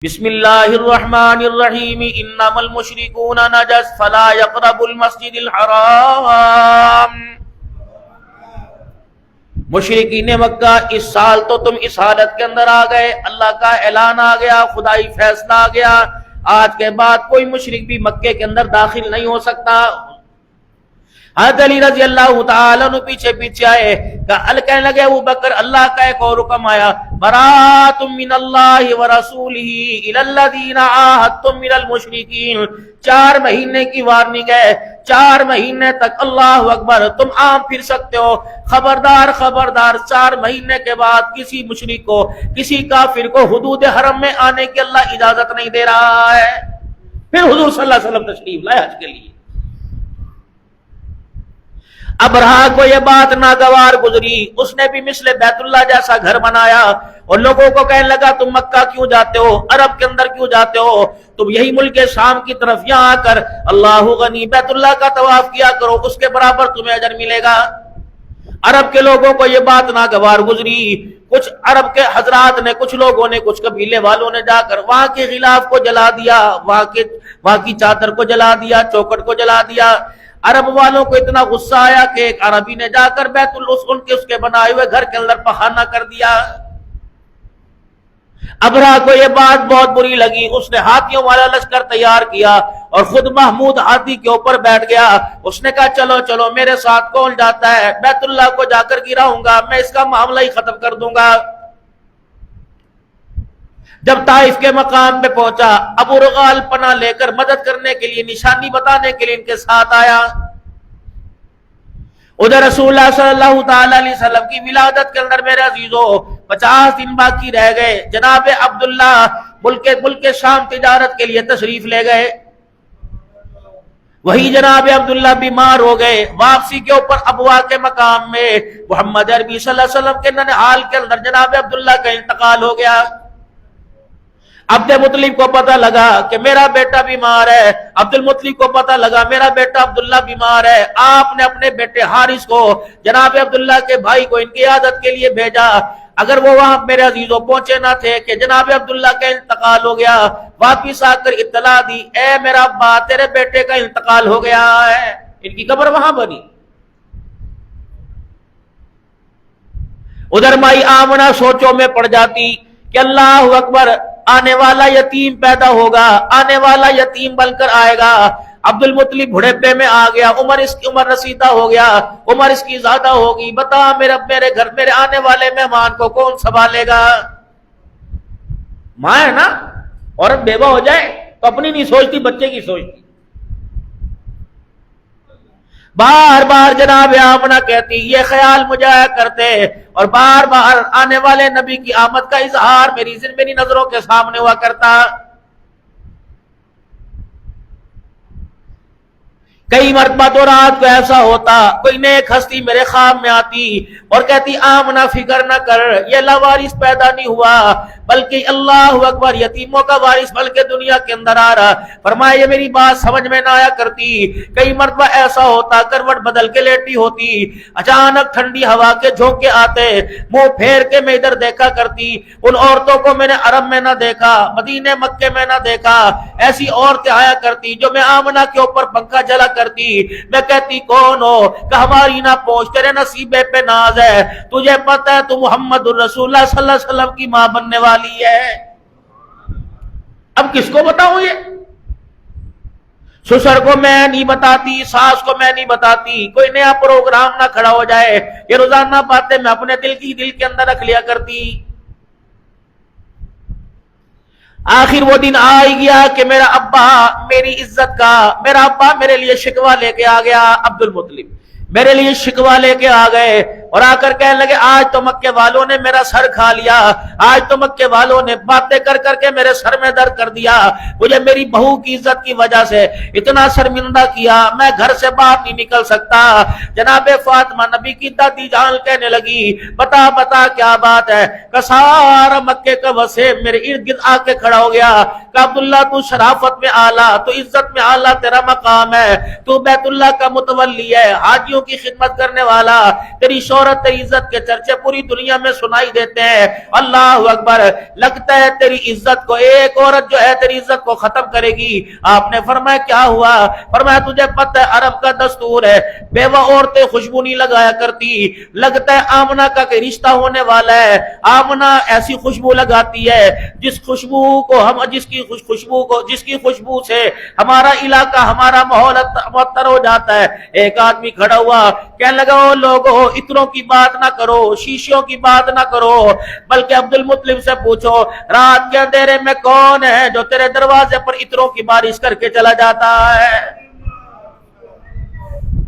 بسم اللہ الرحمن الرحیم انما المشرکون نجس فلا يقربوا المسجد الحرام۔ مشرکین مکہ اس سال تو تم اس حالت کے اندر آ گئے، اللہ کا اعلان آ گیا، خدائی فیصلہ آ گیا، آج کے بعد کوئی مشرک بھی مکے کے اندر داخل نہیں ہو سکتا۔ حضرت علی رضی اللہ تعالیٰ عنہ پیچھے پیچھے آئے، کہنے لگے ابو بکر اللہ کا ایک اور حکم آیا، برات من اللہ ورسولہ الی الذین عاہدتم من المشرکین۔ 4 مہینے کی وارننگ ہے، 4 مہینے تک اللہ اکبر تم عام پھر سکتے ہو، خبردار خبردار 4 مہینے کے بعد کسی مشرک کو، کسی کافر کو حدود حرم میں آنے کی اللہ اجازت نہیں دے رہا ہے۔ پھر حضور صلی اللہ علیہ وسلم تشریف لائے حج کے لیے۔ ابرہا کو یہ بات ناگوار گزری، اس نے بھی مثل بیت اللہ جیسا گھر بنایا اور لوگوں کو کہنے لگا تم مکہ کیوں جاتے ہو، عرب کے اندر کیوں جاتے ہو، تم یہی ملک شام کی طرف یہاں آ کر اللہ غنی بیت اللہ کا طواف کیا کرو، اس کے برابر تمہیں اجر ملے گا۔ عرب کے لوگوں کو یہ بات ناگوار گزری، کچھ عرب کے حضرات نے، کچھ لوگوں نے، کچھ قبیلے والوں نے جا کر وہاں کے غلاف کو جلا دیا، وہاں کی چادر کو جلا دیا، چوکٹ کو جلا دیا۔ عرب والوں کو اتنا غصہ آیا کہ ایک عربی نے جا کر بیت اس کے بنائے ہوئے گھر کے اندر پخانہ کر دیا۔ ابرہا کو یہ بات بہت بری لگی، اس نے ہاتھیوں والا لشکر تیار کیا اور خود محمود ہاتھی کے اوپر بیٹھ گیا۔ اس نے کہا چلو چلو میرے ساتھ کون جاتا ہے، بیت اللہ کو جا کر گراؤں گا، میں اس کا معاملہ ہی ختم کر دوں گا۔ جب طائف کے مقام پہ پہنچا، ابو رغال پناہ لے کر مدد کرنے کے لیے، نشانی بتانے کے لیے ان کے ساتھ آیا۔ ادھر رسول اللہ صلی اللہ تعالی علیہ وسلم کی ولادت کے اندر میرے عزیزو 50 دن باقی رہ گئے۔ جناب عبداللہ ملک شام تجارت کے لیے تشریف لے گئے، وہی جناب عبداللہ بیمار ہو گئے۔ واپسی کے اوپر ابوا کے مقام میں محمد عربی صلی اللہ علیہ وسلم کے ننھال کے اندر جناب عبداللہ کا انتقال ہو گیا۔ عبد المطلب کو پتہ لگا کہ میرا بیٹا بیمار ہے، عبد المطلب کو پتہ لگا میرا بیٹا عبداللہ بیمار ہے۔ آپ نے اپنے بیٹے حارث کو، جناب عبداللہ کے بھائی کو ان کی عیادت کے لیے بھیجا۔ اگر وہ وہاں میرے عزیزوں پہنچے نہ تھے کہ جناب عبداللہ کا انتقال ہو گیا، واپس آ کر اطلاع دی، اے میرا ابا تیرے بیٹے کا انتقال ہو گیا ہے۔ ان کی قبر وہاں بنی۔ ادھر مائی آمنہ سوچوں میں پڑ جاتی کہ اللہ اکبر، آنے والا یتیم پیدا ہوگا، آنے والا یتیم بن کر آئے گا۔ عبد المطلب بڑھیپے میں آ گیا، اس کی عمر رسیدہ ہو گیا، عمر اس کی زیادہ ہوگی، بتا میرے گھر میرے آنے والے مہمان کو کون سنبھالے گا؟ ماں ہے نا، عورت بیوہ ہو جائے تو اپنی نہیں سوچتی، بچے کی سوچتی۔ بار بار جناب آمنہ کہتی، یہ خیال مجھے آیا کرتے، اور بار بار آنے والے نبی کی آمد کا اظہار میری نظروں کے سامنے ہوا کرتا۔ کئی مرتبہ تو رات کو ایسا ہوتا، کوئی نیک ہستی میرے خواب میں آتی اور کہتی آمنہ فکر نہ کر، یہ لاوارث پیدا نہیں ہوا بلکہ اللہ اکبر یتیموں کا وارث بلکہ دنیا کے اندر آ رہا۔ فرمایا یہ میری بات سمجھ میں نہ آیا کرتی۔ کئی مرتبہ ایسا ہوتا، کروٹ بدل کے لیٹی ہوتی، اچانک ٹھنڈی ہوا کے جھونکے آتے، منہ پھیر کے میں ادھر دیکھا کرتی۔ ان عورتوں کو میں نے عرب میں نہ دیکھا، مدینے مکے میں نہ دیکھا، ایسی عورتیں آیا کرتی جو میں آمنہ کے اوپر پنکھا جلا کرتی۔ میں کہتی کون ہو؟ کہ ہماری نہ پہنچ، تیرے نصیبے پہ ناز ہے، تجھے پتہ ہے تو محمد الرسول اللہ صلی اللہ علیہ وسلم کی ماں بننے والی ہے۔ اب کس کو بتاؤں؟ یہ سسر کو میں نہیں بتاتی، ساس کو میں نہیں بتاتی، کوئی نیا پروگرام نہ کھڑا ہو جائے، یہ روزانہ باتیں میں اپنے دل کے اندر رکھ لیا کرتی۔ آخر وہ دن آ گیا کہ میرا ابا میری عزت کا، میرا ابا میرے لیے شکوہ لے کے آ گیا۔ عبد المطلب میرے لیے شکوہ لے کے آ گئے اور آ کر کہنے لگے آج تو مکے والوں نے میرا سر کھا لیا، آج تو مکے والوں نے باتیں کر کر کے میرے سر میں درد کر دیا، مجھے میری بہو کی عزت کی وجہ سے اتنا شرمندہ کیا، میں گھر سے باہر نہیں نکل سکتا۔ جناب فاطمہ نبی کی دادی جان کہنے لگی بتا کیا بات ہے؟ کہ سارا مکے کا وسیع میرے ارد گرد آ کے کھڑا ہو گیا کہ عبداللہ تو شرافت میں اعلیٰ، تو عزت میں اعلیٰ تیرا مقام ہے، تو بیت اللہ کا متولی ہے، حاجیوں بچوں کی خدمت کرنے والا، تیری شہرت تیری عزت کے چرچے پوری دنیا میں سنائی دیتے ہیں۔ اللہ اکبر، لگتا ہے تیری عزت کو ایک عورت جو ہے تیری عزت کو ختم کرے گی۔ آپ نے فرمایا کیا ہوا؟ فرمایا تجھے پتہ ہے عرب کا دستور ہے بیوہ عورتیں خوشبو نہیں لگایا کرتی، لگتا ہے آمنہ کا کوئی رشتہ ہونے والا ہے، آمنہ ایسی خوشبو لگاتی ہے جس کی خوشبو سے ہمارا علاقہ ہمارا ماحول معطر ہو جاتا ہے۔ ایک آدمی کھڑا ہوا کہنے لگا او لوگو اتروں کی بات نہ کرو، شیشوں کی بات نہ کرو، بلکہ عبد المطلب سے پوچھو رات کے اندھیرے میں کون ہے جو تیرے دروازے پر اتروں کی بارش کر کے چلا جاتا ہے؟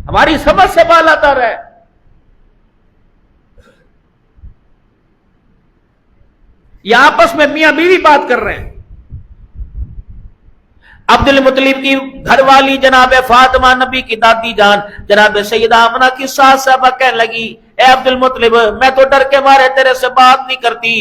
ہماری سمجھ سے بالا تر ہے۔ یہ آپس میں میاں بیوی بات کر رہے ہیں۔ عبد المطلب کی گھر والی جناب فاطمہ، نبی کی دادی جان جناب سیدہ آمنہ کی ساس صاحبہ کہنے لگی اے عبد المطلب میں تو ڈر کے مارے تیرے سے بات نہیں کرتی،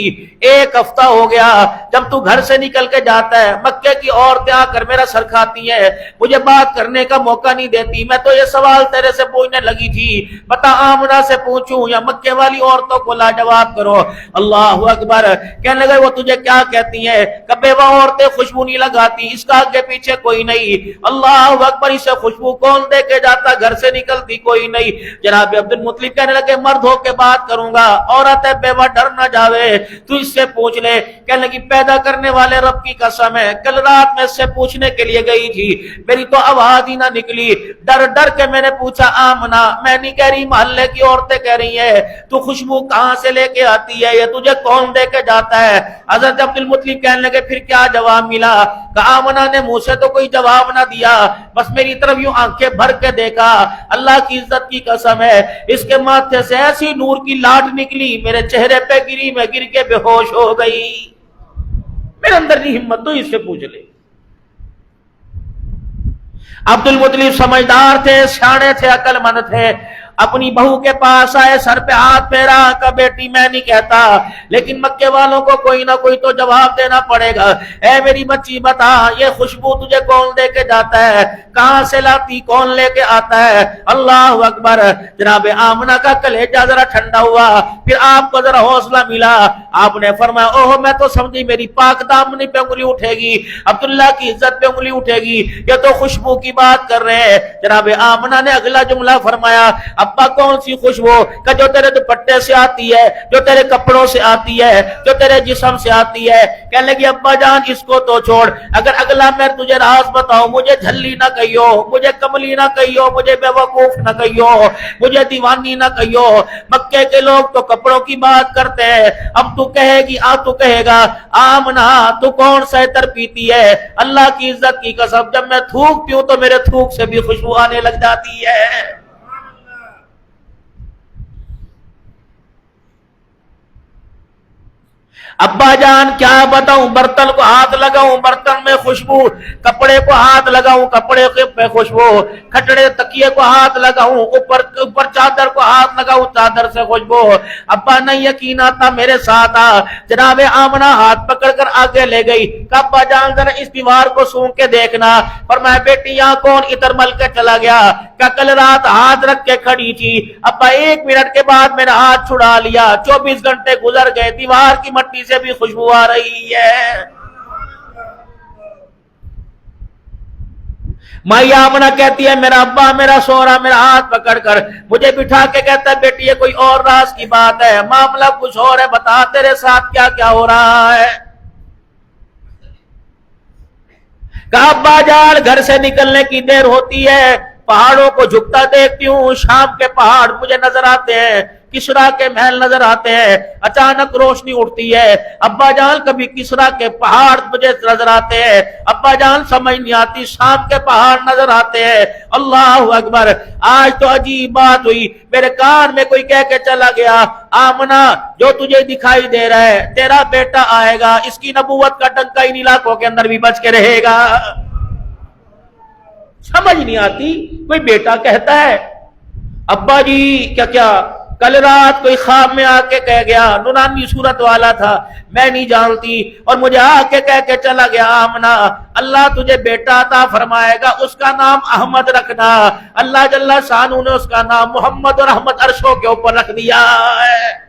ایک ہفتہ ہو گیا جب تو گھر سے نکل کے جاتا ہے، مکے کی عورتیں آ کر میرا سر کھاتی ہیں، مجھے بات کرنے کا موقع نہیں دیتی، میں تو یہ سوال تیرے سے پوچھنے لگی تھی بتا آمنہ سے پوچھوں یا مکے والی عورتوں کو لاجواب کرو۔ اللہ اکبر، کہنے لگے وہ تجھے کیا کہتی ہیں کہ بیوہ عورتیں خوشبو نہیں لگاتی، اس کا آگے پیچھے کوئی نہیں۔ اللہ اکبر، اسے خوشبو کون دے کے جاتا، گھر سے نکلتی کوئی نہیں۔ جناب عبد المطلب کہنے لگے مرد ہو کے بات کروں گا، عورت ہے بیوہ ڈر نہ جاوے، تو اس سے پوچھ لے۔ کہنے لگی پیدا کرنے والے رب کی قسم ہے کل رات میں اس سے پوچھنے کے لیے گئی تھی، میری تو آواز ہی نہ نکلی، ڈر ڈر کے میں نے پوچھا آمنہ میں نہیں کہہ رہی محلے کی عورتیں کہہ رہی ہیں تو خوشبو کہاں سے لے کے آتی ہے، یہ تجھے کون دے کے جاتا ہے؟ حضرت عبد المطلب کہنے لگے پھر کیا جواب ملا؟ کہ آمنہ نے منہ سے تو کوئی جواب نہ دیا، بس میری طرف یوں آنکھیں بھر کے دیکھا، اللہ کی عزت کی قسم ہے اس کے ماتھے سے ایسی نور کی لاٹ نکلی میرے چہرے پہ گری، میں گر کے بے ہوش ہو گئی۔ میرے اندر نہیں ہمت تو اس سے پوچھ لے۔ عبد المطلب سمجھدار تھے، سیانے تھے، عقل مند تھے، اپنی بہو کے پاس آئے، سر پہ ہاتھ پھیرا کہ بیٹی میں نہیں کہتا، لیکن مکے والوں کو کوئی نہ کوئی تو جواب دینا پڑے گا۔ اے میری بچی بتا یہ خوشبو تجھے کون دے کے جاتا ہے، کہاں سے لاتی، کون لے کے آتا ہے؟ اللہ اکبر، جناب آمنہ کا کلیجہ ذرا ٹھنڈا ہوا، پھر آپ کو ذرا حوصلہ ملا، آپ نے فرمایا اوہ میں تو سمجھی میری پاک دامنی پہ انگلی اٹھے گی، عبداللہ کی عزت پہ انگلی اٹھے گی، یہ تو خوشبو کی بات کر رہے ہیں۔ جناب آمنہ نے اگلا جملہ فرمایا ابا کون سی خوشبو کہ جو تیرے دوپٹے سے آتی ہے، جو تیرے کپڑوں سے آتی ہے، جو تیرے جسم سے آتی ہے؟ کہنے لگی ابا جان اس کو تو چھوڑ، اگر اگلا میں تجھے راز بتاؤں مجھے جھلی نہ کہیو، مجھے کملی نہ کہیو، مجھے بے وقوف نہ کہیو، مجھے دیوانی نہ کہیو، مکے کے لوگ تو کپڑوں کی بات کرتے ہیں، اب تو کہے گی تو کہے گا آمنہ تو کون سا عطر پیتی ہے؟ اللہ کی عزت کی قسم جب میں تھوک پیوں تو میرے تھوک سے بھی خوشبو آنے لگ جاتی ہے۔ ابا جان کیا بتاؤں، برتن کو ہاتھ لگاؤں برتن میں خوشبو، کپڑے کو ہاتھ لگاؤں کپڑے پہ خوشبو، کھٹڑے تکیے کو ہاتھ لگاؤں، اوپر چادر کو ہاتھ لگاؤں چادر سے خوشبو۔ ابا نہیں یقین آتا میرے ساتھ آ۔ جناب آمنہ ہاتھ پکڑ کر آگے لے گئی کہ ابا جان ذرا اس دیوار کو سونگ کے دیکھنا۔ فرمایا بیٹی یہاں کون عطر مل کے چلا گیا؟ کہ کل رات ہاتھ رکھ کے کھڑی تھی، ابا 1 منٹ کے بعد میرا ہاتھ چھڑا لیا، 24 گھنٹے گزر گئے، دیوار کی مٹی سے بھی خوشبو آ رہی ہے۔ مائی آمنہ کہتی ہے میرا ابا میرا سورا میرا ہاتھ پکڑ کر مجھے بٹھا کے کہتا ہے بیٹی یہ کوئی اور راز کی بات ہے، معاملہ کچھ اور ہے، بتا تیرے ساتھ کیا کیا ہو رہا ہے؟ کہا ابا جان گھر سے نکلنے کی دیر ہوتی ہے، پہاڑوں کو جھکتا دیکھتی ہوں، شام کے پہاڑ مجھے نظر آتے ہیں، کسرا کے محل نظر آتے ہیں، اچانک روشنی اٹھتی ہے، ابا جان کبھی کسرا کے پہاڑ مجھے نظر آتے ہیں، ابا جان سمجھ نہیں آتی، شام کے پہاڑ نظر آتے ہیں۔ اللہ اکبر، آج تو عجیب بات ہوئی، میرے کان میں کوئی کہہ کے چلا گیا آمنہ جو تجھے دکھائی دے رہا ہے تیرا بیٹا آئے گا، اس کی نبوت کا ڈنکا ان علاقوں کے اندر بھی بچ کے رہے گا۔ سمجھ نہیں آتی، کوئی بیٹا کہتا ہے ابا جی کیا کل رات کوئی خواب میں آ کے کہہ گیا، نورانی صورت والا تھا، میں نہیں جانتی، اور مجھے آ کے کہہ کے چلا گیا آمنہ اللہ تجھے بیٹا عطا فرمائے گا، اس کا نام احمد رکھنا۔ اللہ جل شانہ نے اس کا نام محمد اور احمد عرشوں کے اوپر رکھ دیا ہے۔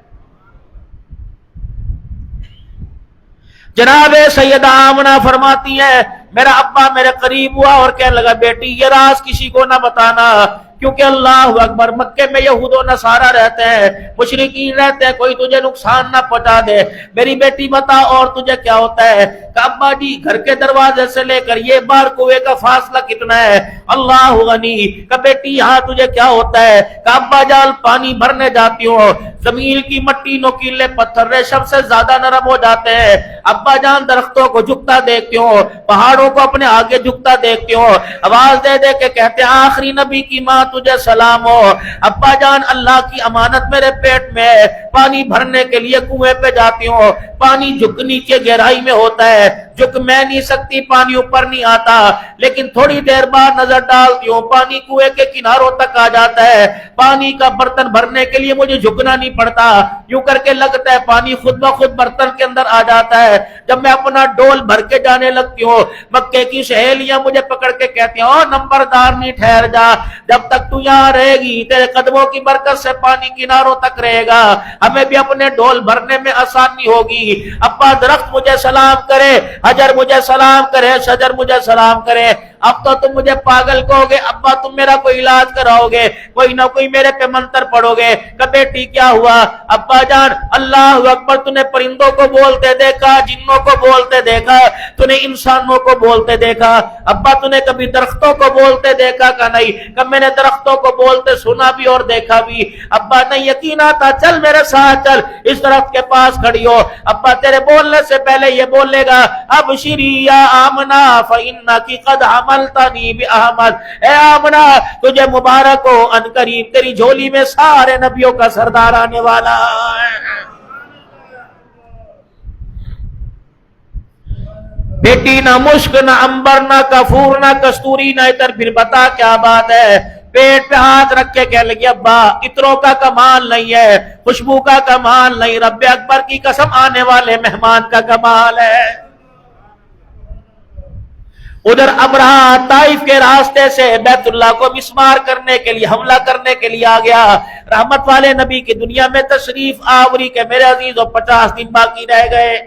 جناب سیدہ آمنہ فرماتی ہیں میرا ابا میرے قریب ہوا اور کہنے لگا بیٹی یہ راز کسی کو نہ بتانا، کیونکہ اللہ اکبر مکے میں یہود و نصارہ رہتے ہیں، مشرکین رہتے ہیں، کوئی تجھے نقصان نہ پہنچا دے۔ میری بیٹی بتا اور تجھے کیا ہوتا ہے؟ کہ ابا جی گھر کے دروازے سے لے کر یہ بار کنویں کا فاصلہ کتنا ہے؟ اللہ غنی۔ کہ بیٹی یہاں تجھے کیا ہوتا ہے؟ کہ ابا جان پانی بھرنے جاتی ہوں، زمین کی مٹی نوکیلے پتھر ریشم سے زیادہ نرم ہو جاتے ہیں، ابا جان درختوں کو جھکتا دیکھتی ہوں، پہاڑوں کو اپنے آگے جھکتا دیکھتی ہوں، آواز دے دے کے کہتے ہیں آخری نبی کی ماں تجھے سلام ہو، ابا جان اللہ کی امانت میرے پیٹ میں ہے، پانی بھرنے کے لیے کنویں پہ جاتی ہوں، پانی جھک نیچے گہرائی میں ہوتا ہے، جھک میں نہیں سکتی، پانی اوپر نہیں آتا، لیکن تھوڑی دیر بعد نظر ڈالتی ہوں پانی کنویں کے کناروں تک آ جاتا ہے، پانی کا برتن بھرنے کے لیے مجھے جھکنا نہیں پڑتا، یوں کر کے لگتا ہے پانی خود بخود برتن کے اندر آ جاتا ہے۔ جب میں اپنا ڈول بھر کے جانے لگتی ہوں مکے کی سہیلیاں مجھے پکڑ کے کہتی ہیں او نمبردار نہیں ٹھہر جا، جب تک تو یہاں رہے گی تیرے قدموں کی برکت سے پانی کناروں تک رہے گا، ہمیں بھی اپنے ڈول بھرنے میں آسانی ہوگی۔ ابا درخت مجھے سلام کرے، حجر مجھے سلام کرے، شجر مجھے سلام کرے، اب تو تم مجھے پاگل کہو گے، ابا تم میرا کوئی علاج کراؤ گے، کوئی نہ کوئی میرے پہ منتر پڑھو گے۔ کہ بیٹی کیا ہوا؟ ابا جان اللہ اکبر تو نے پرندوں کو بولتے دیکھا، جنوں کو بولتے دیکھا، تو نے انسانوں کو بولتے دیکھا، ابا تو نے کبھی درختوں کو بولتے دیکھا کہ نہیں؟ کہ میں نے درختوں کو بولتے سنا بھی اور دیکھا بھی۔ ابا نہیں یقین آتا، چل میرے ساتھ چل، اس درخت کے پاس کھڑی ہو، ابا تیرے بولنے سے پہلے یہ بولے گا ابشری یا آمنہ فإنکی قد حملتنی بأحمد، اے آمنہ تجھے مبارک ہو، ان قریب تیری جھولی میں سارے نبیوں کا سردار آنے والا ہے۔ بیٹی نہ مشک نہ امبر نہ کافور نہ کستوری نہ عطر، پھر بتا کیا بات ہے؟ پیٹ پہ ہاتھ رکھ کے کہنے لگی ابا عطروں کا کمال نہیں ہے، خوشبو کا کمال نہیں، رب اکبر کی قسم آنے والے مہمان کا کمال ہے۔ ادھر ابرہہ طائف کے راستے سے بیت اللہ کو مسمار کرنے کے لیے، حملہ کرنے کے لیے آ گیا۔ رحمت والے نبی کی دنیا میں تشریف آوری کے میرے عزیزوں 50 دن باقی رہ گئے۔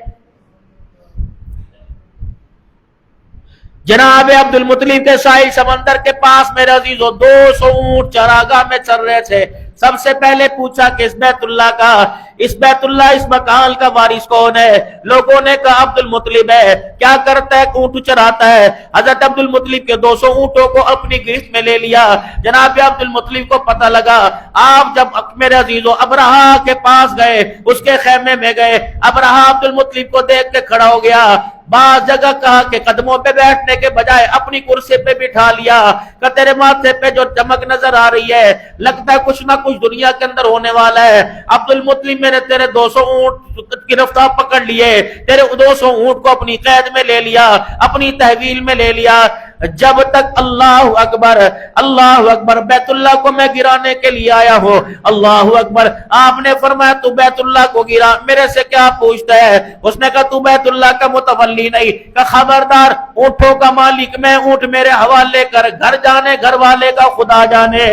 جناب عبد المطلب کے ساحل سمندر کے پاس میرے عزیزوں 200 اونٹ چراگاہ میں چل رہے تھے۔ سب سے پہلے پوچھا کہ اس بیت اللہ کا، اس بیت اللہ اس مکان کا وارث کون ہے؟ لوگوں نے کہا عبد المطلب ہے۔ کیا کرتا ہے؟ اونٹ چراتا ہے۔ حضرت عبد المطلب کے 200 اونٹوں کو اپنی گرفت میں لے لیا۔ جناب عبد المطلب کو پتہ لگا، آپ جب میرے عزیزوں ابرہہ کے پاس گئے، اس کے خیمے میں گئے، ابرہہ عبد المطلب کو دیکھ کے کھڑا ہو گیا۔ بعض جگہ کہا کہ قدموں پہ بیٹھنے کے بجائے اپنی کرسی پہ بٹھا لیا، کہ تیرے ماتھے پہ جو چمک نظر آ رہی ہے لگتا ہے کچھ نہ کچھ دنیا کے اندر ہونے والا ہے۔ عبد المطلب میں نے تیرے 200 اونٹ گرفتار پکڑ لیے، تیرے 200 اونٹ کو اپنی قید میں لے لیا، اپنی تحویل میں لے لیا، جب تک اللہ اکبر بیت اللہ کو میں گرانے کے لیے آیا ہوں۔ اللہ اکبر۔ آپ نے فرمایا تو بیت اللہ کو گرا، میرے سے کیا پوچھتا ہے؟ اس نے کہا تو بیت اللہ کا متولی نہیں، کہ خبردار اونٹوں کا مالک میں، اونٹ میرے حوالے کر، گھر جانے گھر والے کا خدا جانے،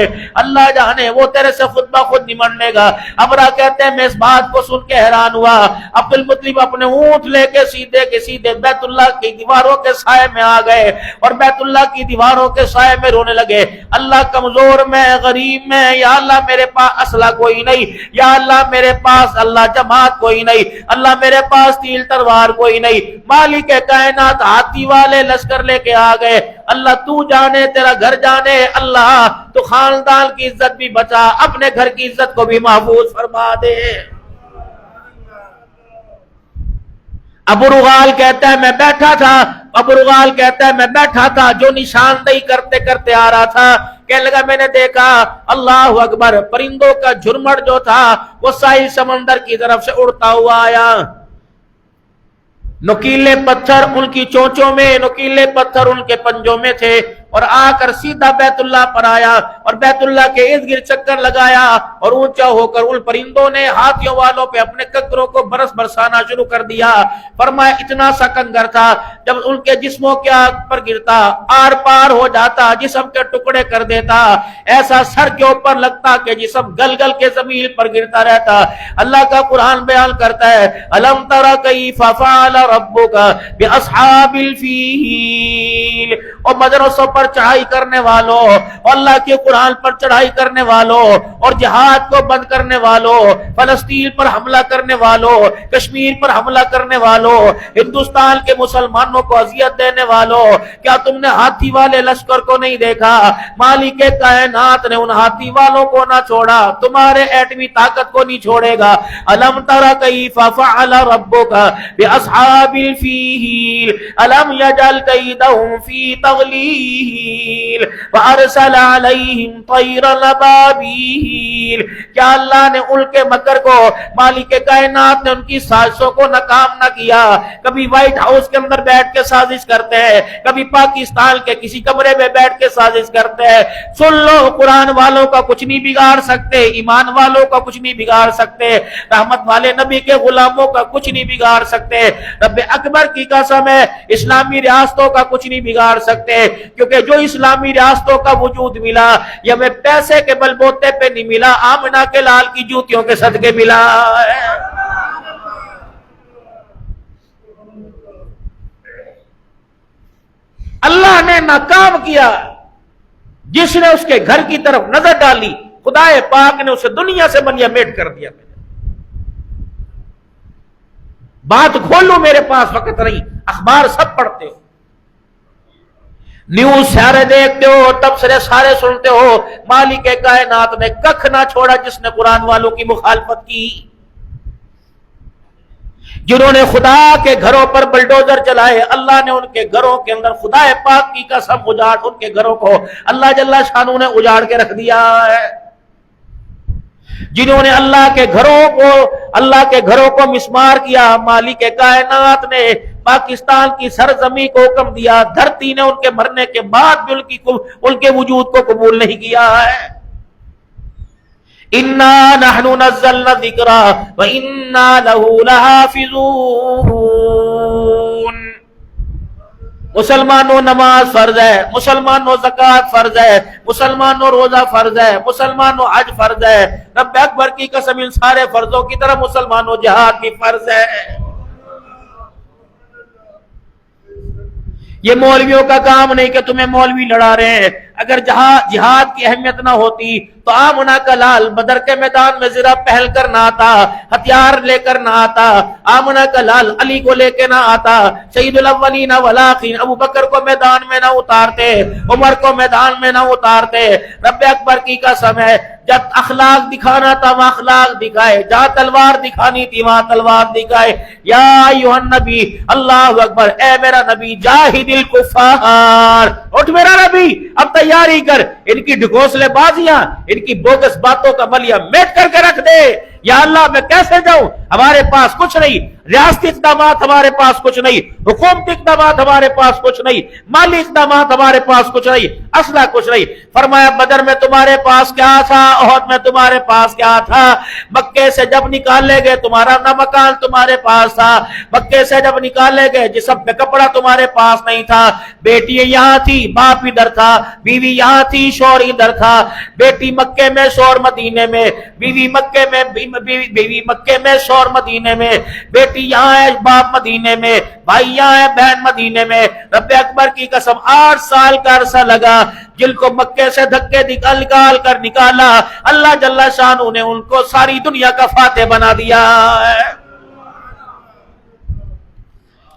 اللہ جانے، وہ تیرے سے خود بخود نمٹنے گا۔ ابرا کہتے ہیں میں اس بات کو سن کے حیران ہوا۔ عبد المطلب اپنے اونٹ لے کے سیدھے کے سیدھے بیت اللہ کی دیواروں کے سائے میں آ گئے اور بیت اللہ کی دیواروں کے سائے میں رونے لگے۔ اللہ کمزور میں، غریب میں، یا اللہ میرے پاس اسلحہ کوئی نہیں، یا اللہ میرے پاس اللہ جماعت کوئی نہیں، اللہ میرے پاس تیر تلوار کوئی نہیں، مالک کائنات ہاتھی والے لشکر لے کے آ گئے۔ اللہ تو جانے، تیرا گھر جانے، اللہ تو خاندان کی عزت بھی بچا، اپنے گھر کی عزت کو بھی محفوظ فرما دے۔ ابو رغال کہتا ہے میں بیٹھا تھا، جو نشاندہی کرتے کرتے آ رہا تھا، کہنے لگا میں نے دیکھا اللہ اکبر، پرندوں کا جھرمٹ جو تھا وہ ساحل سمندر کی طرف سے اڑتا ہوا آیا۔ نکیلے پتھر ان کی چونچوں میں، نکیلے پتھر ان کے پنجوں میں تھے، اور آ کر سیدھا بیت اللہ پر آیا اور بیت اللہ کے ارد گرد چکر لگایا اور اونچا ہو کر ان پرندوں نے ہاتھیوں والوں پہ اپنے کنگروں کو برسانا شروع کر دیا۔ فرمایا اتنا سا کنگر تھا جب ان کے جسموں کے پر گرتا آر پار ہو جاتا، جسم کے ٹکڑے کر دیتا، ایسا سر کے اوپر لگتا کہ جسم گل گل کے زمین پر گرتا رہتا۔ اللہ کا قرآن بیان کرتا ہے الم تر کیف فعل ربک باصحاب الفیل، اور مدرسوں پر چڑھائی کرنے والوں اور اللہ کے قرآن پر چڑھائی کرنے والوں اور جہاد کو بند کرنے والوں، فلسطین پر حملہ کرنے والوں، کشمیر پر حملہ کرنے والوں، ہندوستان کے مسلمانوں کو اذیت دینے والوں، کیا تم نے ہاتھی والے لشکر کو نہیں دیکھا؟ مالک کائنات نے ان ہاتھی والوں کو نہ چھوڑا، تمہارے ایٹمی طاقت کو نہیں چھوڑے گا۔ الم تر کیف فعل ربک باصحاب الفیل الم یجعل کیدہم فی تضلیل وارسل علیہم طیرا ابابیل، کیا اللہ نے ان کے مکر کو، مالک کائنات نے ان کی سازشوں کو ناکام نہ کیا؟ کبھی وائٹ ہاؤس کے اندر بیٹھ کے سازش کرتے ہیں، کبھی پاکستان کے کسی کمرے میں بیٹھ کے سازش کرتے ہیں۔ سن لو، قرآن والوں کا کچھ نہیں بگاڑ سکتے، ایمان والوں کا کچھ نہیں بگاڑ سکتے، رحمت والے نبی کے غلاموں کا کچھ نہیں بگاڑ سکتے، رب اکبر کی قسم ہے اسلامی ریاستوں کا کچھ نہیں بگاڑ سکتے، کیونکہ جو اسلامی ریاستوں کا وجود ملا یہ ہمیں پیسے کے بل بوتے پہ نہیں ملا، آمنہ کے لال کی جوتیوں کے صدقے ملا ہے۔ اللہ نے ناکام کیا جس نے اس کے گھر کی طرف نظر ڈالی، خدا پاک نے اسے دنیا سے منیا میٹ کر دیا۔ بات کھولو، میرے پاس وقت نہیں، اخبار سب پڑھتے ہو، نیوز سارے دیکھتے ہو، تبصرے سارے سنتے ہو، مالک کائنات نے ککھ نہ چھوڑا جس نے قرآن والوں کی مخالفت کی، جنہوں نے خدا کے گھروں پر بلڈوزر چلائے، اللہ نے ان کے گھروں کے اندر خدا پاک کی قسم اجاڑ، ان کے گھروں کو اللہ جل شانہ نے اجاڑ کے رکھ دیا ہے۔ جنہوں نے اللہ کے گھروں کو مسمار کیا، مالک کائنات نے پاکستان کی سرزمین کو حکم دیا، دھرتی نے ان کے مرنے کے بعد بھی ان کے وجود کو قبول نہیں کیا ہے۔ اِنَّا نَحْنُ نَزَّلْنَا الذِّكْرَ وَإِنَّا لَهُ لَحَافِظُونَ۔ مسلمانوں نماز فرض ہے، مسلمانوں زکوٰۃ فرض ہے، مسلمانوں روزہ فرض ہے، مسلمانوں حج فرض ہے، رب اکبر کی قسم ان سارے فرضوں کی طرح مسلمانوں جہاد بھی فرض ہے۔ یہ مولویوں کا کام نہیں کہ تمہیں مولوی لڑا رہے ہیں، اگر جہاد کی اہمیت نہ ہوتی تو آمنہ کا لال بدر کے میدان میں ذرا پہل کر نہ آتا، ہتھیار لے کر نہ آتا، آمنہ کا لال علی کو لے کے نہ آتا، سید الاولین والآخرین ابو بکر کو میدان میں نہ اتارتے، عمر کو میدان میں نہ اتارتے۔ رب اکبر کی قسم ہے جب اخلاق دکھانا تھا وہاں اخلاق دکھائے، جہاں تلوار دکھانی تھی وہاں تلوار دکھائے۔ یا ایھا النبی، اللہ اکبر، اے میرا نبی، جاہد الکفار، اٹھ میرا نبی اب تیاری کر، ان کی ڈھکوسلے بازیاں، ان کی بوگس باتوں کا ملیہ میٹ کر کے رکھ دے۔ یا اللہ میں کیسے جاؤں، ہمارے پاس کچھ نہیں، ریاستی اقدامات ہمارے پاس کچھ نہیں، حکومتی اقدامات ہمارے پاس کچھ نہیں، مالی اقدامات ہمارے پاس کچھ نہیں، اسلحہ کچھ نہیں۔ فرمایا بدر میں تمہارے پاس کیا تھا، احد میں تمہارے پاس کیا تھا؟ مکے سے جب نکالے گئے تمہارا نہ مکان تمہارے پاس تھا، مکے سے جب نکالے گئے جسم پہ کپڑا تمہارے پاس نہیں تھا، بیٹی یہاں تھی، باپ ادھر تھا، بیوی یہاں تھی، شوہر ادھر تھا، بیٹی مکے میں شوہر مدینے میں، بیوی مکے میں شوہر مدینے میں، بیٹی یہاں ہے، باپ مدینے میں، بھائی یہاں ہے، بہن مدینے میں۔ رب اکبر کی قسم 8 سال کا عرصہ لگا جن کو مکے سے دھکے نکال کر نکالا، اللہ جل شانہ نے ان کو ساری دنیا کا فاتح بنا دیا ہے۔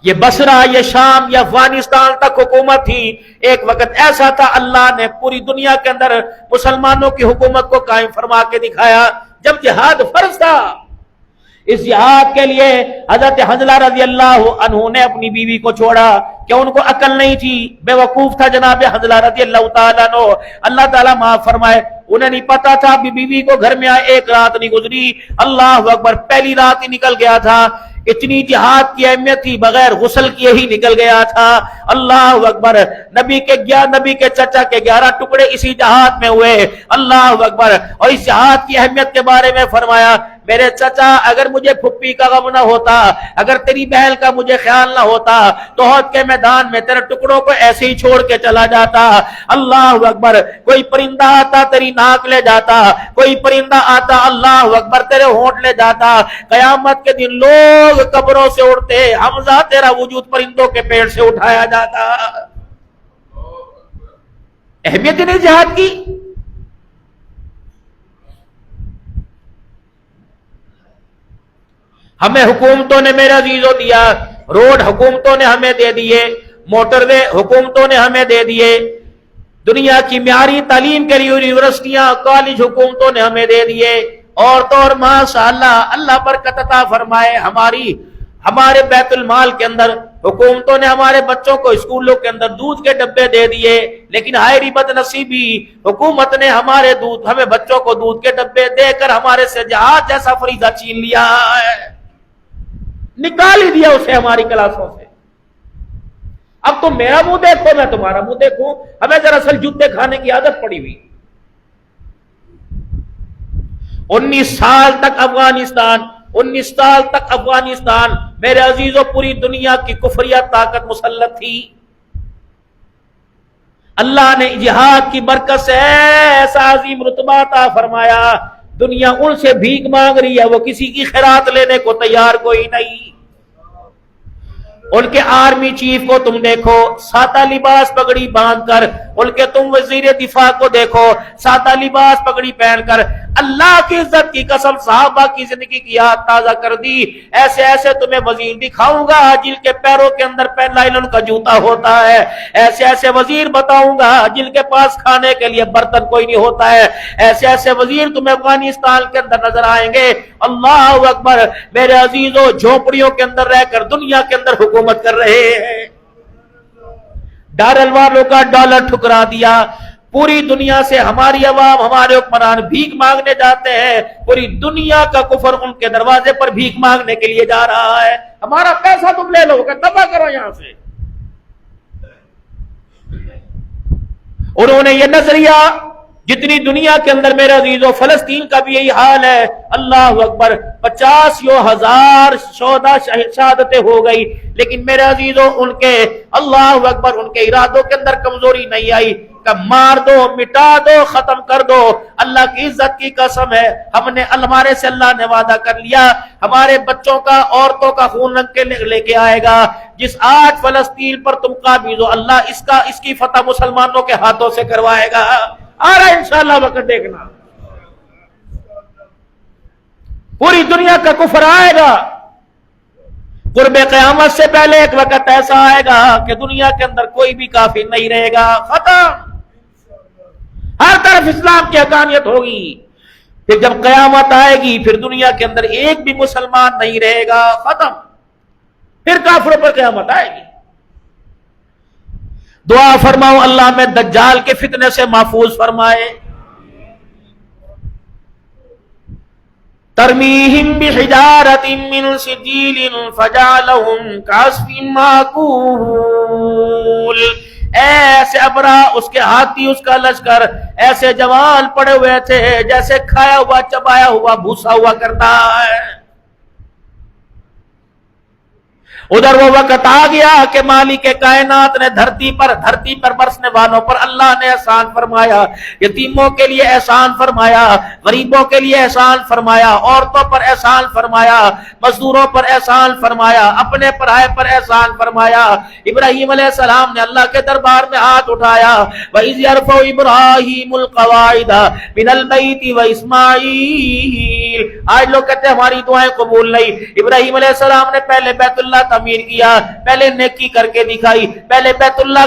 یہ بصرہ، یہ شام، یہ افغانستان تک حکومت تھی، ایک وقت ایسا تھا اللہ نے پوری دنیا کے اندر مسلمانوں کی حکومت کو قائم فرما کے دکھایا جب جہاد فرض تھا۔ اس جہاد کے لیے حضرت حنظلہ رضی اللہ عنہ نے اپنی بیوی کو چھوڑا، کیا ان کو عقل نہیں تھی؟ بے وقوف تھا جناب حنظلہ رضی اللہ تعالیٰ عنہ، اللہ تعالیٰ معاف فرمائے، انہیں نہیں پتا تھا بیوی کو گھر میں آئے، ایک رات نہیں گزری، اللہ اکبر، پہلی رات ہی نکل گیا تھا، اتنی جہاد کی اہمیت تھی، بغیر غسل کیے ہی نکل گیا تھا۔ اللہ اکبر، نبی کے چچا کے 11 ٹکڑے اسی جہاد میں ہوئے۔ اللہ اکبر، اور اس جہاد کی اہمیت کے بارے میں فرمایا میرے چچا اگر مجھے پھپھی کا غم نہ ہوتا، اگر تیری بہن کا مجھے خیال نہ ہوتا تو احد کے میدان میں تیرے ٹکڑوں کو ایسے ہی چھوڑ کے چلا جاتا۔ اللہ اکبر، کوئی پرندہ آتا تیری ناک لے جاتا، کوئی پرندہ آتا اللہ اکبر تیرے ہونٹ لے جاتا۔ قیامت کے دن لوگ قبروں سے اٹھتے، حمزہ تیرا وجود پرندوں کے پیٹ سے اٹھایا جاتا۔ اہمیت نہیں جہاد کی۔ ہمیں حکومتوں نے میرے عزیزوں دیا، روڈ حکومتوں نے ہمیں دے دیے، موٹر وے حکومتوں نے ہمیں دے دیے، دنیا کی معیاری تعلیم کے لیے یونیورسٹیاں کالج حکومتوں نے ہمیں دے دیے، اور تو اور ماشاء اللہ برکت عطا فرمائے ہمارے بیت المال کے اندر حکومتوں نے ہمارے بچوں کو اسکولوں کے اندر دودھ کے ڈبے دے دیے، لیکن ہائری بد نصیبی حکومت نے ہمیں بچوں کو دودھ کے ڈبے دے کر ہمارے سے جہاد جیسا فریضہ چھین لیا ہے، نکال ہی دیا اسے ہماری کلاسوں سے۔ اب تم میرا منہ دیکھو میں تمہارا منہ دیکھوں، ہمیں دراصل جوتے کھانے کی عادت پڑی ہوئی۔ 19 سال تک افغانستان میرے عزیزوں پوری دنیا کی کفریہ طاقت مسلط تھی۔ اللہ نے جہاد کی برکت سے ایسا عظیم رتبہ عطا فرمایا، دنیا ان سے بھیک مانگ رہی ہے، وہ کسی کی خیرات لینے کو تیار کوئی نہیں۔ ان کے آرمی چیف کو تم دیکھو سادہ لباس پگڑی باندھ کر، ان کے تم وزیر دفاع کو دیکھو سادہ لباس پگڑی پہن کر، اللہ کی عزت کی قسم صحابہ کی زندگی کی یاد تازہ کر دی۔ ایسے تمہیں وزیر دکھاؤں گا جن کے پیروں کے اندر لائلن کا جوتا ہوتا ہے، ایسے وزیر بتاؤں گا جن کے پاس کھانے کے لیے برتن کوئی نہیں ہوتا ہے، ایسے وزیر تمہیں افغانستان کے اندر نظر آئیں گے۔ اللہ اکبر، میرے عزیزوں جھونپڑیوں کے اندر رہ کر دنیا کے اندر حکومت کر رہے ہیں، ڈالر والوں کا ڈالر ٹھکرا دیا۔ پوری دنیا سے ہماری عوام، ہمارے حکمران بھیک مانگنے جاتے ہیں، پوری دنیا کا کفر ان کے دروازے پر بھیک مانگنے کے لیے جا رہا ہے۔ ہمارا پیسہ تم لے لو کہ تباہ کرو یہاں سے۔ انہوں نے یہ نظریہ جتنی دنیا کے اندر میرے عزیزوں، فلسطین کا بھی یہی حال ہے۔ اللہ اکبر، 50,000 شہادتیں ہو گئی، لیکن میرے عزیزوں ان کے اللہ اکبر ان کے ارادوں کے اندر کمزوری نہیں آئی کہ مار دو، مٹا دو، ختم کر دو۔ اللہ کی عزت کی قسم ہے، ہمارے سے اللہ نے وعدہ کر لیا ہمارے بچوں کا، عورتوں کا خون رنگ کے لے کے آئے گا۔ جس آج فلسطین پر تم قابض ہو، اللہ اس کی فتح مسلمانوں کے ہاتھوں سے کروائے گا۔ آ رہا ہے انشاءاللہ وقت، دیکھنا پوری دنیا کا کفر آئے گا۔ قرب قیامت سے پہلے ایک وقت ایسا آئے گا کہ دنیا کے اندر کوئی بھی کافر نہیں رہے گا، ختم، ہر طرف اسلام کی حقانیت ہوگی۔ پھر جب قیامت آئے گی پھر دنیا کے اندر ایک بھی مسلمان نہیں رہے گا، ختم، پھر کافروں پر قیامت آئے گی۔ دعا فرماؤ اللہ میں دجال کے فتنے سے محفوظ فرمائے۔ ترمیہم بحجارۃ من سجیل فجعلہم کعصف مأکول، ایسے ابرا اس کے ہاتھی اس کا لشکر ایسے جوان پڑے ہوئے تھے جیسے کھایا ہوا چبایا ہوا بھوسا ہوا کرتا ہے۔ ادھر وہ وقت آ گیا کہ مالک کائنات نے دھرتی پر برسنے والوں پر اللہ نے احسان فرمایا، یتیموں کے لیے احسان فرمایا، غریبوں کے لیے احسان فرمایا، عورتوں پر احسان فرمایا، مزدوروں پر احسان فرمایا، اپنے پرائے پر احسان فرمایا۔ ابراہیم علیہ السلام نے اللہ کے دربار میں ہاتھ اٹھایا، وَإِذْ يَرْفَعُ إِبْرَاهِيمُ الْقَوَاعِدَ مِنَ الْبَيْتِ وَإِسْمَاعِيلُ۔ آج لوگ کہتے ہیں ہماری دعائیں قبول نہیں۔ ابراہیم علیہ السلام نے پہلے بیت اللہ تعمیر کیا، پہلے نیکی کر کے دکھائی، پہلے بیت اللہ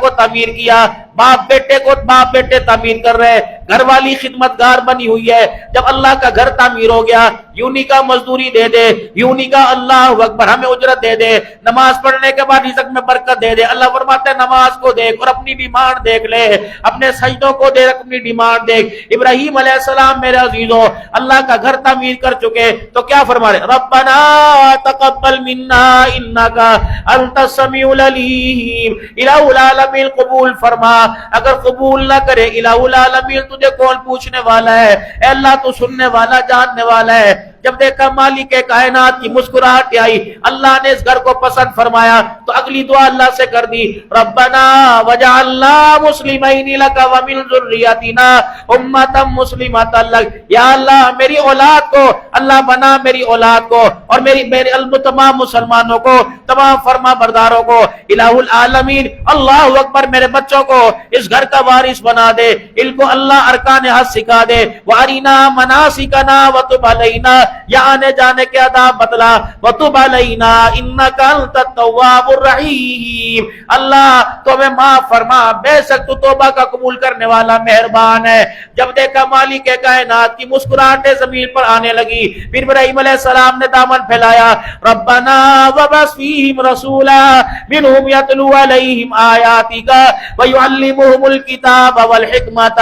کو تعمیر کیا، باپ بیٹے تعمیر کر رہے، گھر والی خدمتگار بنی ہوئی ہے، جب اللہ کا گھر تعمیر ہو گیا یونی کا مزدوری دے دے، یونی کا اللہ اکبر ہمیں اجرت دے دے، نماز پڑھنے کے بعد رزق میں برکت دے دے۔ اللہ فرماتے ہیں نماز کو دیکھ اور اپنی ڈیمانڈ دیکھ لے، اپنے سجدوں کو دیکھ، اپنی ڈیمانڈ دیکھ۔ ابراہیم علیہ السلام میرے عزیزوں اللہ کا گھر تعمیر کر چکے تو کیا فرما رہے؟ ربنا تقبل منا انک انت السمیع العلیم۔ الہ العالمین قبول فرما، اگر قبول نہ کرے الہ العالمین تجھے کون پوچھنے والا ہے؟ اے اللہ تو سننے والا جاننے والا ہے۔ جب دیکھا مالک کائنات کی مسکراہٹ آئی، اللہ نے اس گھر کو پسند فرمایا تو اگلی دعا اللہ سے کر دی، ربنا وجعلنا مسلمین لک ومن ذریتنا امۃ مسلمۃ لک۔ یا اللہ میری اولاد کو اللہ بنا، میری اولاد کو اور میرے تمام مسلمانوں کو، تمام فرما برداروں کو، الہ العالمین اللہ اکبر میرے بچوں کو اس گھر کا وارث بنا دے، ان کو اللہ ارکان حج سکھا دے، وارنا مناسکنا وتب علینا، یا آنے جانے کے آداب بتلا، وتب علینا انک انت التواب الرحیم۔ اللہ تو ہمیں معاف فرما، بے شک تو توبہ کا قبول کرنے والا مہربان ہے۔ جب دیکھا مالک کائنات کی مسکراہٹیں زمین پر آنے لگی، پھر ابراہیم علیہ السلام نے دامن پھیلایا، ربنا وبعث فیہم رسولا منہم یتلو علیہم آیاتک ویعلمہم الکتاب والحکمۃ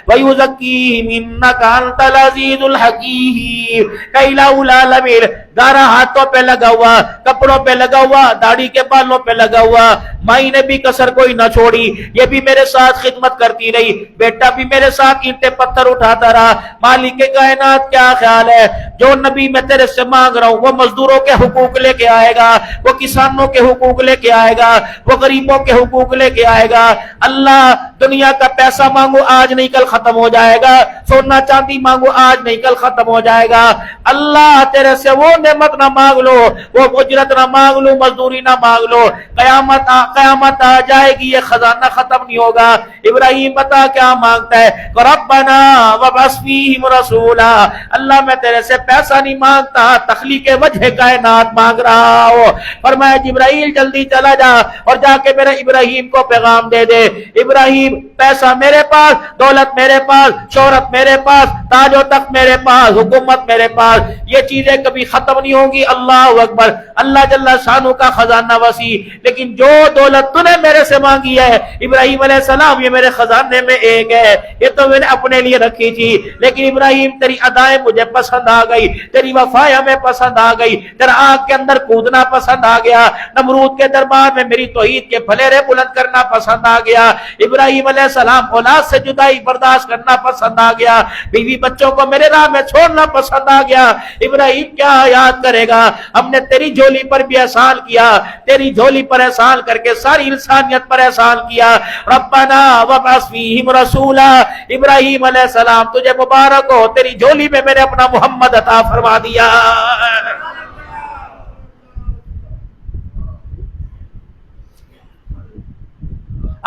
ویزکیہم انک انت العزیز الحکیم۔ کہ الہ العالمین گارا ہاتھوں پہ لگا ہوا، کپڑوں پہ لگا ہوا، داڑھی کے بالوں پہ لگا ہوا، مائی نے بھی کسر کوئی نہ چھوڑی، یہ بھی میرے ساتھ خدمت کرتی رہی، بیٹا بھی میرے ساتھ اینٹیں پتھر اٹھاتا رہا۔ مالک کائنات کیا خیال ہے؟ جو نبی میں تیرے سے مانگ رہا ہوں وہ مزدوروں کے حقوق لے کے آئے گا، وہ کسانوں کے حقوق لے کے آئے گا، وہ غریبوں کے حقوق لے کے آئے گا۔ اللہ دنیا کا پیسہ مانگو آج نہیں کل ختم ہو جائے گا، سونا چاندی مانگو آج نہیں کل ختم ہو جائے گا۔ اللہ تیرے سے وہ نعمت نہ مانگ لو، وہ اجرت نہ مانگ لو، مزدوری نہ مانگ لو، قیامت آ جائے گی یہ خزانہ ختم نہیں ہوگا۔ ابراہیم بتا کیا مانگتا ہے؟ ربنا وبعث فیہم رسولا، اللہ میں تیرے سے پیسہ نہیں مانگتا، تخلیق وجہ کائنات مانگ رہا ہو۔ فرمایا جبرائیل جلدی چلا جا اور جا کے میرے ابراہیم کو پیغام دے دے، ابراہیم پیسہ میرے پاس، دولت میرے پاس، شہرت میرے پاس، تاج و تخت میرے پاس، حکومت میرے پاس، یہ چیزیں کبھی ختم نہیں ہوں گی۔ اللہ اکبر، اللہ جل شانہ کا خزانہ وسیع، لیکن جو دولت تو نے میرے سے مانگی ہے ابراہیم علیہ السلام یہ میرے خزانے میں ایک ہے، یہ تو میں نے اپنے لیے رکھی تھی، لیکن ابراہیم تیری ادائیں مجھے پسند آ گئی، تیری وفائیں ہمیں پسند آ گئی، تیرا آگ کے اندر کودنا پسند آ گیا، نمرود کے دربار میں میری توحید کے پھلیرے بلند کرنا پسند آ گیا، ابراہیم علیہ السلام اولاد سے جدائی برداشت کرنا پسند آ گیا، بیوی بچوں کو میرے راہ میں چھوڑنا پسند آ گیا۔ ابراہیم کیا یاد کرے گا؟ ہم نے تیری جھولی پر بھی احسان کیا، تیری جھولی پر احسان کر کے ساری انسانیت پر احسان کیا۔ ربنا وبعث فیہم رسولا، ابراہیم علیہ السلام تجھے مبارک ہو، تیری جھولی میں میں نے اپنا محمد عطا فرما دیا۔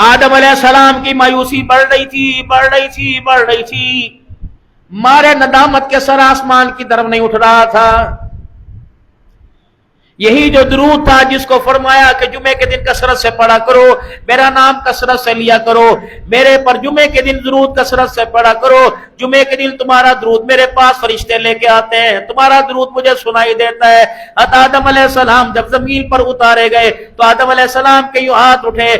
آدم علیہ السلام کی مایوسی بڑھ رہی تھی، مارے ندامت کے سر آسمان کی طرف نہیں اٹھ رہا تھا۔ یہی جو درود تھا جس کو فرمایا کہ جمعے کے دن کثرت سے پڑھا کرو، میرا نام کثرت سے لیا کرو، میرے پر جمعے کے دن درود کثرت سے پڑھا کرو، جمعے کے دن تمہارا درود میرے پاس فرشتے لے کے آتے ہیں، تمہارا درود مجھے سنائی دیتا ہے۔ آدم علیہ السلام جب زمین پر اتارے گئے تو آدم علیہ السلام کے یوں ہاتھ اٹھے،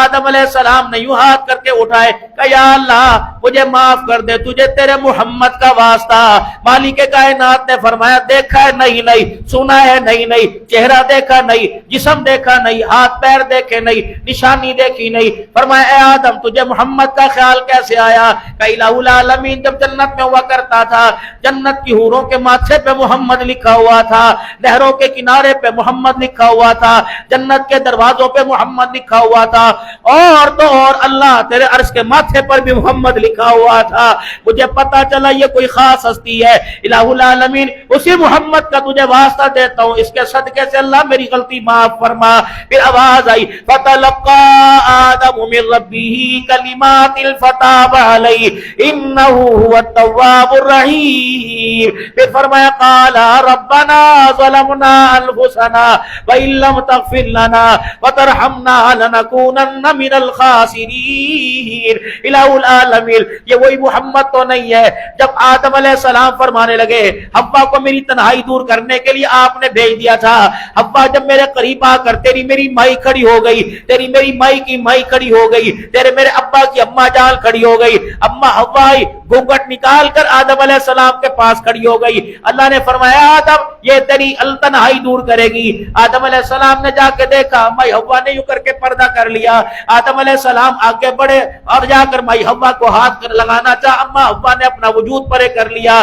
آدم علیہ السلام نے یوں ہاتھ کر کے اٹھائے کہ یا اللہ مجھے معاف کر دے، تجھے تیرے محمد کا واسطہ۔ مالک کائنات نے فرمایا دیکھا ہے نہیں، سنا ہے نہیں، چہرہ دیکھا نہیں، جسم دیکھا نہیں، ہاتھ پیر دیکھے نہیں، نشانی دیکھی نہیں۔ فرمایا اے آدم تجھے محمد کا خیال کیسے آیا؟ کہ الہ العالمین جب جنت میں ہوا کرتا تھا، جنت کی حوروں کے ماتھے پہ محمد لکھا ہوا تھا، نہروں کے کنارے پہ محمد لکھا ہوا تھا، جنت کے دروازوں پہ محمد لکھا ہوا تھا، اور تو اور اللہ تیرے عرش کے ماتھے پر بھی محمد لکھا ہوا تھا۔ مجھے پتا چلا یہ کوئی خاص ہستی ہے، الہ العالمین اسی محمد کا تجھے واسطہ دیتا ہوں، اس کے صدقے سے اللہ میری غلطی معاف فرما۔ پھر آواز آئی فتلقى آدم من ربه کلمات فتاب علیہ انہ هو التواب الرحیم۔ پھر فرمایا قال ربنا ظلمنا انفسنا وان لم تغفر لنا وترحمنا لنكونن من الخاسرین الہ العالمین۔ یہ وہی محمد تو نہیں ہے جب آدم علیہ السلام فرمانے لگے حوا کو میری تنہائی دور کرنے کے لیے آپ نے بھیج دیا تھا، حوا جب میرے قریب آ کر تیری میری مائی کھڑی ہو گئی، تیری میری مائی کی مائی کھڑی ہو گئی، تیرے میرے ابا کی اماں جان کھڑی ہو گئی، اما حوا گھونگھٹ نکال کر آدم علیہ السلام کے پاس کھڑی ہو گئی۔ اللہ نے فرمایا آدم یہ تیری تنہائی دور کرے گی۔ آدم علیہ السلام نے جا کے دیکھا، مائی حوا نے یوں کر کے پردہ کر لیا۔ آدم علیہ السلام آگے بڑھے اور جا کر مائی حوا کو ہاتھ لگانا چاہا، اما حوا نے اپنا وجود پرے کر لیا۔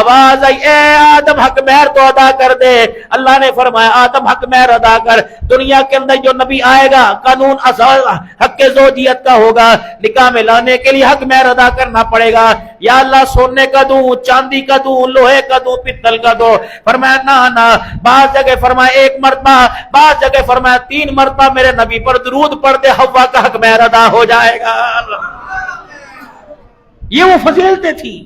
آواز آئی اے آدم حق مہر تو ادا کر دے۔ اللہ نے فرمایا آدم حق مہر ادا کر۔ دنیا کے اندر جو نبی آئے گا قانون حق زوجیت کا ہوگا، نکاح میں لانے کے لیے حق مہر ادا کرنا پڑے گا۔ یا اللہ سونے کا دوں، چاندی کا دوں، لوہے کا دوں، پتل کا دوں؟ فرمایا نہ، بعض جگہ فرمایا 1 مرتبہ، بعض جگہ فرمایا 3 مرتبہ میرے نبی پر درود پڑھ دے، حوا کا حق مہر ادا ہو جائے گا۔ یہ وہ فضیلتیں تھی۔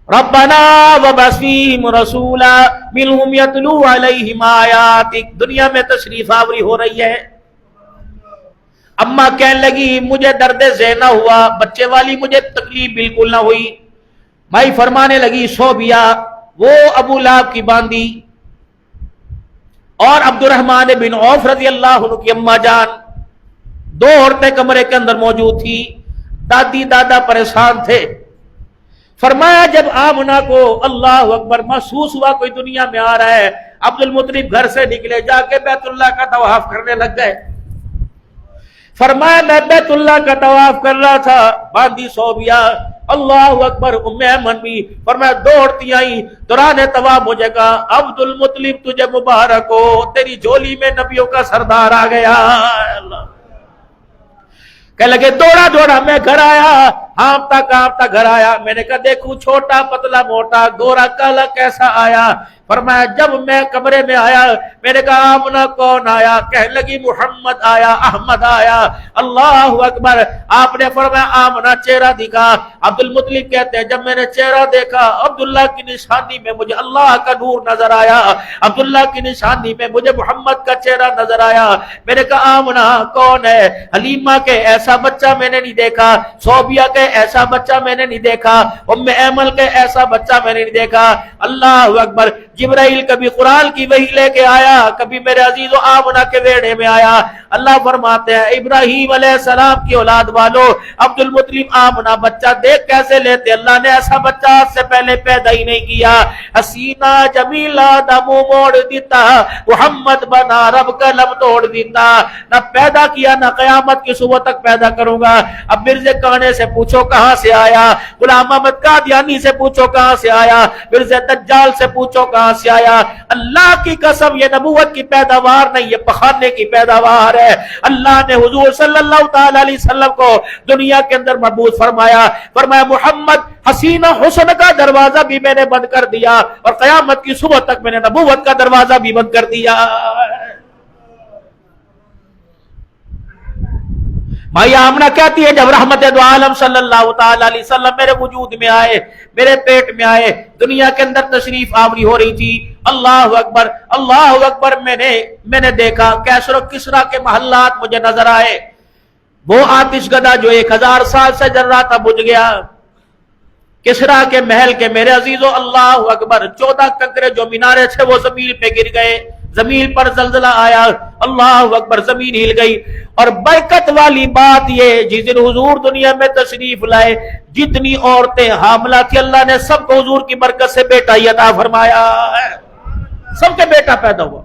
ربنا وابعث فیہم رسولا منہم یتلو علیہم آیاتک۔ دنیا میں تشریف آوری ہو رہی ہے، اماں کہنے لگی مجھے درد ذہن ہوا، بچے والی مجھے تکلیف بالکل نہ ہوئی۔ مائی فرمانے لگی صوبیہ، وہ ابو لہب کی باندی اور عبد الرحمن بن عوف رضی اللہ عنہ کی اماں جان، 2 عورتیں کمرے کے اندر موجود تھی۔ دادی دادا پریشان تھے۔ فرمایا جب آمنہ کو اللہ اکبر محسوس ہوا کوئی دنیا میں آ رہا ہے، عبد المطلب گھر سے نکلے، جا کے بیت اللہ کا طواف کرنے لگ گئے۔ فرمایا میں بیت اللہ کا طواف کر رہا تھا، باندی صوبیہ اللہ اکبر ام ایمن بھی فرمایا دوڑتی آئی، دوران طواف مجھے کہا عبد المطلب تجھے مبارک ہو، تیری جھولی میں نبیوں کا سردار آ گیا۔ اللہ کہنے لگے دوڑا دوڑا میں گھر آیا، ہانپتا کانپتا گھر آیا۔ میں نے کہا دیکھوں چھوٹا پتلا موٹا گورا کالا کیسا آیا۔ فرمایا جب میں کمرے میں آیا میں نے کہا آمنہ کون آیا؟ کہنے لگی محمد آیا، احمد آیا۔ اللہ اکبر۔ آپ نے فرمایا آمنہ چہرہ دکھا۔ عبد المطلب کہتے ہیں جب میں نے چہرہ دیکھا عبداللہ کی نشانی میں مجھے اللہ کا نور نظر آیا، عبداللہ کی نشانی میں مجھے محمد کا چہرہ نظر آیا۔ میں نے کہا آمنہ کون ہے؟ حلیمہ کے ایسا بچہ میں نے نہیں دیکھا، صوبیہ کے ایسا بچہ میں نے نہیں دیکھا، ام ایمن کے ایسا بچہ میں نے نہیں دیکھا۔ اللہ اکبر۔ جبرائیل کبھی قرآن کی وحی لے کے آیا، کبھی میرے عزیز و آمنہ کے ویڑے میں آیا۔ اللہ فرماتے ہیں ابراہیم علیہ السلام کی اولاد والو عبد المطلب آمنہ بچہ دیکھ کیسے لیتے؟ اللہ نے ایسا بچہ آج سے پہلے پیدا ہی نہیں کیا۔ حسینہ جمیلہ دا منہ موڑ دیتا، محمد بنا رب کا لم توڑ دیتا۔ نہ پیدا کیا نہ قیامت کی صبح تک پیدا کروں گا۔ اب مرزا کانے سے پوچھو کہاں سے آیا، غلام احمد قادیانی سے پوچھو کہاں سے آیا، مرزا دجال سے پوچھو کہاں سے آیا۔ اللہ کی قسم یہ نبوت کی پیداوار نہیں، یہ پخانے کی پیداوار ہے۔ اللہ نے حضور صلی اللہ تعالی علیہ وسلم کو دنیا کے اندر مبعوث فرمایا، فرمایا محمد حسین حسن کا دروازہ بھی میں نے بند کر دیا اور قیامت کی صبح تک میں نے نبوت کا دروازہ بھی بند کر دیا۔ مائی آمنہ کہتی ہے جب رحمت دو عالم صلی اللہ تعالی علیہ وسلم میرے وجود میں آئے، میرے پیٹ میں آئے، دنیا کے اندر تشریف آوری ہو رہی تھی۔ اللہ اکبر اللہ اکبر۔ میں نے دیکھا کیسر و کسرا کے محلات مجھے نظر آئے۔ وہ آتش گدا جو 1000 سال سے جل رہا تھا بجھ گیا۔ کسرا کے محل کے میرے عزیزو اللہ اکبر 14 کنکرے جو مینارے تھے وہ زمین پہ گر گئے، زمین پر زلزلہ آیا، اللہ اکبر زمین ہل گئی۔ اور برکت والی بات یہ جس دن حضور دنیا میں تشریف لائے جتنی عورتیں حاملہ تھی اللہ نے سب کو حضور کی برکت سے بیٹا عطا فرمایا، سب کے بیٹا پیدا ہوا۔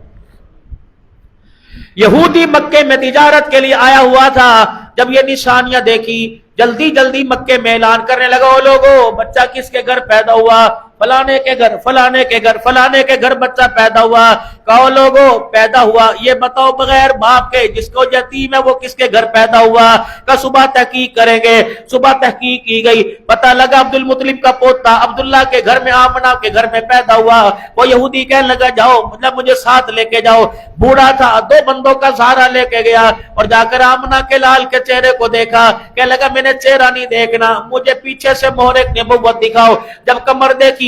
یہودی مکے میں تجارت کے لیے آیا ہوا تھا، جب یہ نشانیاں دیکھی جلدی جلدی مکے میں اعلان کرنے لگا او لوگو بچہ کس کے گھر پیدا ہوا؟ فلانے کے گھر، فلانے کے گھر، فلانے کے گھر بچہ پیدا ہوا۔ کہو لوگو پیدا ہوا، یہ بتاؤ بغیر باپ کے جس کو یتیم ہے وہ کس کے گھر پیدا ہوا؟ کہ صبح تحقیق کریں گے۔ صبح تحقیق کی گئی، پتہ لگا عبد المطلب کا پوتا عبداللہ کے گھر میں آمنہ کے گھر میں پیدا ہوا۔ وہ یہودی کہنے لگا جاؤ مطلب مجھے ساتھ لے کے جاؤ۔ بوڑھا تھا، 2 بندوں کا سہارا لے کے گیا اور جا کر آمنہ کے لال کے چہرے کو دیکھا، کہنے لگا میں نے چہرہ نہیں دیکھنا، مجھے پیچھے سے مہر نبوت دکھاؤ۔ جب کمر دیکھی